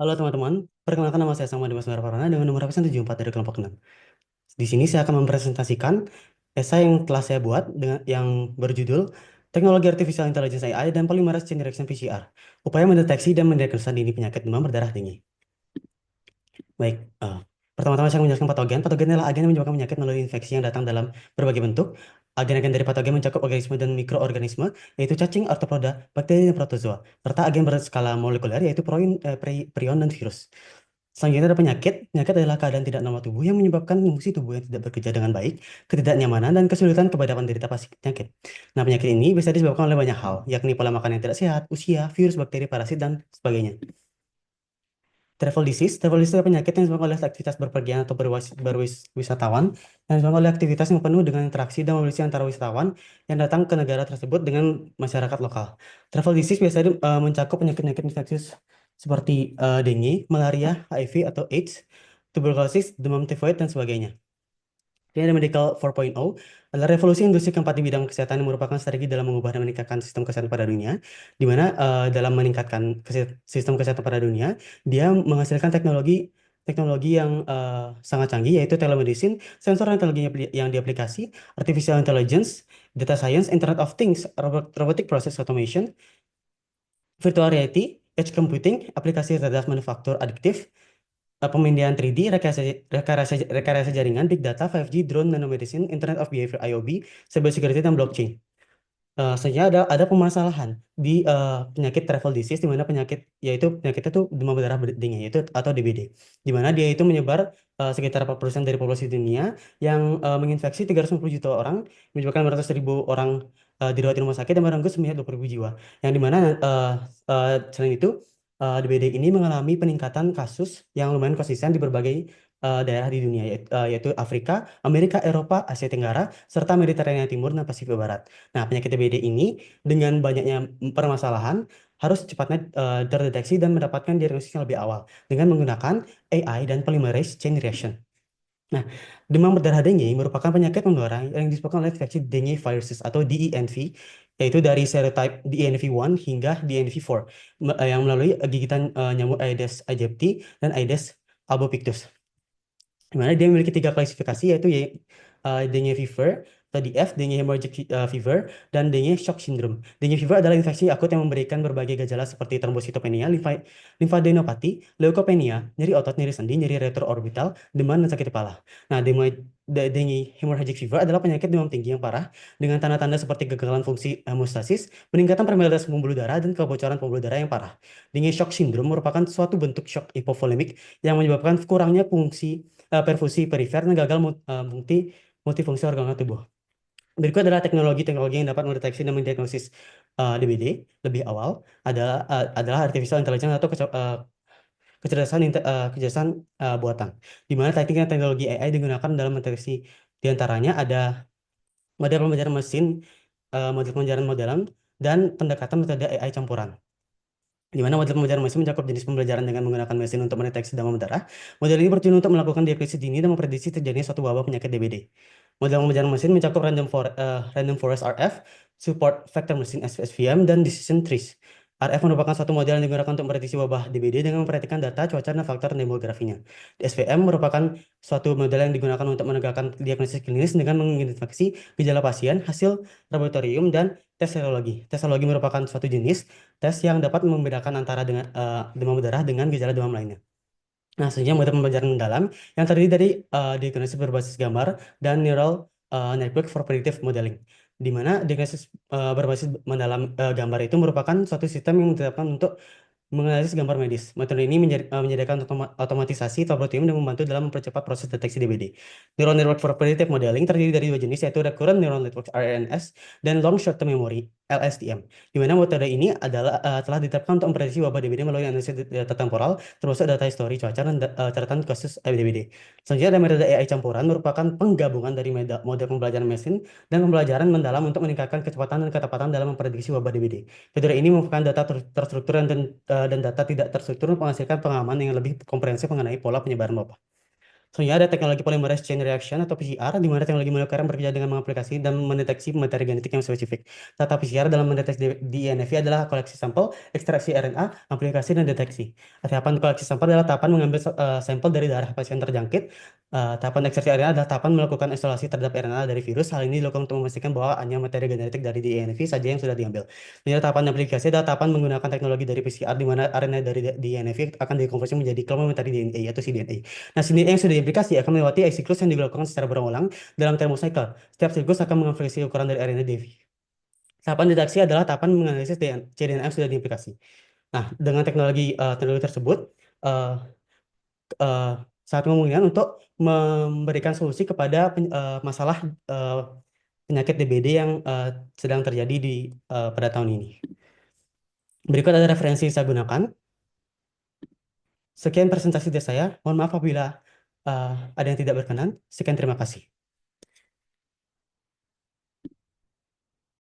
Halo teman-teman, perkenalkan nama saya Sama Dimas Farana dengan nomor absen 74 dari kelompok 6. Di sini saya akan mempresentasikan esai yang telah saya buat dengan yang berjudul Teknologi Artificial Intelligence AI dan Polymerase Chain Reaction PCR, upaya mendeteksi dan mendiagnosa dini penyakit demam berdarah tinggi. Baik, pertama-tama saya akan menjelaskan patogen. Patogen adalah agen yang menyebabkan penyakit melalui infeksi yang datang dalam berbagai bentuk. Agen-agen dari patogen mencakup organisme dan mikroorganisme, yaitu cacing, arthropoda, bakteri, dan protozoa, serta agen berskala molekuler, yaitu prion, dan virus. Selanjutnya ada penyakit. Penyakit adalah keadaan tidak normal tubuh yang menyebabkan fungsi tubuh yang tidak bekerja dengan baik, ketidaknyamanan, dan kesulitan kepada penderita penyakit. Nah, penyakit ini bisa disebabkan oleh banyak hal, yakni pola makan yang tidak sehat, usia, virus, bakteri, parasit, dan sebagainya. Travel disease adalah penyakit yang disebabkan oleh aktivitas berpergian atau berwisatawan yang disebabkan oleh aktivitas yang penuh dengan interaksi dan mobilisasi antara wisatawan yang datang ke negara tersebut dengan masyarakat lokal. Travel disease biasanya mencakup penyakit-penyakit infeksius seperti dengue, malaria, HIV atau AIDS, tuberkulosis, demam tifoid, dan sebagainya. Ini ada Medical 4.0 adalah revolusi industri keempat di bidang kesehatan yang merupakan strategi dalam mengubah dan meningkatkan sistem kesehatan pada dunia, di mana dalam meningkatkan sistem kesehatan pada dunia, dia menghasilkan teknologi teknologi yang sangat canggih, yaitu telemedicine, sensor dan teknologi yang diaplikasi, artificial intelligence, data science, Internet of Things, robotic process automation, virtual reality, edge computing, aplikasi cerdas manufaktur adiktif, pemindahan 3D, rekayasa jaringan, big data, 5G, drone, nanomedicine, Internet of Behavior IoB, cyber security, dan blockchain. Selanjutnya ada permasalahan di penyakit travel disease, di mana yaitu penyakitnya itu demam berdarah dingin, yaitu atau DBD, di mana dia itu menyebar sekitar 4% dari populasi dunia yang menginfeksi 350 juta orang, menyebabkan 500 ribu orang dirawat di rumah sakit dan merenggut 20 ribu jiwa. Yang di mana selain itu DBD ini mengalami peningkatan kasus yang lumayan konsisten di berbagai daerah di dunia, yaitu Afrika, Amerika, Eropa, Asia Tenggara, serta Mediterania Timur dan Pasifik Barat. Nah, penyakit TBD ini dengan banyaknya permasalahan harus cepatnya terdeteksi dan mendapatkan diagnosis yang lebih awal dengan menggunakan AI dan polymerase chain reaction. Nah, demam berdarah dengue merupakan penyakit menular yang disebabkan oleh infeksi dengue viruses atau DENV, yaitu dari serotype DENV1 hingga DENV4 yang melalui gigitan nyamuk Aedes aegypti dan Aedes albopictus, di mana dia memiliki tiga klasifikasi, yaitu dengue fever, tadi F, dengue hemorrhagic fever, dan dengue shock syndrome. Dengue fever adalah infeksi akut yang memberikan berbagai gejala seperti trombositopenia, limfadenopati, leukopenia, nyeri otot, nyeri sendi, nyeri retroorbital, demam, dan sakit kepala. Nah, dengue hemorrhagic fever adalah penyakit demam tinggi yang parah dengan tanda-tanda seperti kegagalan fungsi hemostasis, peningkatan permeabilitas pembuluh darah, dan kebocoran pembuluh darah yang parah. Dengue shock syndrome merupakan suatu bentuk shock hipovolemik yang menyebabkan kurangnya fungsi perfusi perifer dan gagal multifungsi organ tubuh. Berikut adalah teknologi-teknologi yang dapat mendeteksi dan mendiagnosis DBD lebih awal adalah artificial intelligence atau kecerdasan buatan, di mana teknik dan teknologi AI digunakan dalam mendeteksi. Di antaranya ada model pembelajaran mesin, model pembelajaran modeling, dan pendekatan metode AI campuran, di mana model pembelajaran mesin mencakup jenis pembelajaran dengan menggunakan mesin untuk mendeteksi demam berdarah. Model ini bertujuan untuk melakukan diagnosis dini dan memprediksi terjadinya suatu wabah penyakit DBD. Model pembelajaran mesin mencakup random forest RF, support vector machine SVM, dan decision trees. RF merupakan suatu model yang digunakan untuk memprediksi wabah DBD dengan memperhatikan data cuaca dan faktor demografinya. SVM merupakan suatu model yang digunakan untuk menegakkan diagnosis klinis dengan mengidentifikasi gejala pasien, hasil laboratorium, dan tes serologi. Tes serologi merupakan suatu jenis tes yang dapat membedakan antara demam berdarah dengan gejala demam lainnya. Nah, selanjutnya model pembelajaran mendalam yang terdiri dari diagnosis berbasis gambar dan neural network for predictive modeling, di mana diagnosis berbasis mendalam gambar itu merupakan suatu sistem yang ditetapkan untuk menganalisis gambar medis. Metode ini menyediakan otomatisasi laboratorium dan membantu dalam mempercepat proses deteksi DBD. Neural Network for Predictive Modeling terdiri dari dua jenis, yaitu Recurrent Neural Network RNS dan Long Short Term Memory LSTM, di mana metode ini telah diterapkan untuk memprediksi wabah DBD melalui analisis data temporal, termasuk data histori cuaca dan catatan kasus DBD. Selanjutnya ada metode AI campuran, merupakan penggabungan dari model pembelajaran mesin dan pembelajaran mendalam untuk meningkatkan kecepatan dan ketepatan dalam memprediksi wabah DBD. Metode ini merupakan data terstruktur dan data tidak terstruktur menghasilkan pengalaman yang lebih komprehensif mengenai pola penyebaran wabah. Selanjutnya ada teknologi polymerase chain reaction atau PCR, di mana teknologi molekuler yang bekerja dengan mengaplikasi dan mendeteksi materi genetik yang spesifik. Data PCR dalam mendeteksi DNF adalah koleksi sampel, ekstraksi RNA, aplikasi, dan deteksi. Tahapan koleksi sampel adalah tahapan mengambil sampel dari darah pasien terjangkit. Tahapan ekstraksi RNA adalah tahapan melakukan isolasi terhadap RNA dari virus. Hal ini dilakukan untuk memastikan bahwa hanya materi genetik dari DNF saja yang sudah diambil. Selanjutnya tahapan aplikasi adalah tahapan menggunakan teknologi dari PCR, di mana RNA dari DNF akan dikonversi menjadi komplementari DNA atau cDNA. Nah, sendiri yang sudah diaplikasi akan melewati siklus yang dilakukan secara berulang dalam thermocycle. Setiap siklus akan mengonversi ukuran dari RNA DV. Tahapan deteksi adalah tahapan menganalisis cDNA yang sudah diaplikasi. Nah, dengan teknologi tersebut, eh, eh, sangat memungkinkan untuk memberikan solusi kepada masalah eh, penyakit DBD yang sedang terjadi pada tahun ini. Berikut ada referensi yang saya gunakan. Sekian presentasi dari saya. Mohon maaf apabila ada yang tidak berkenan. Sekian, terima kasih.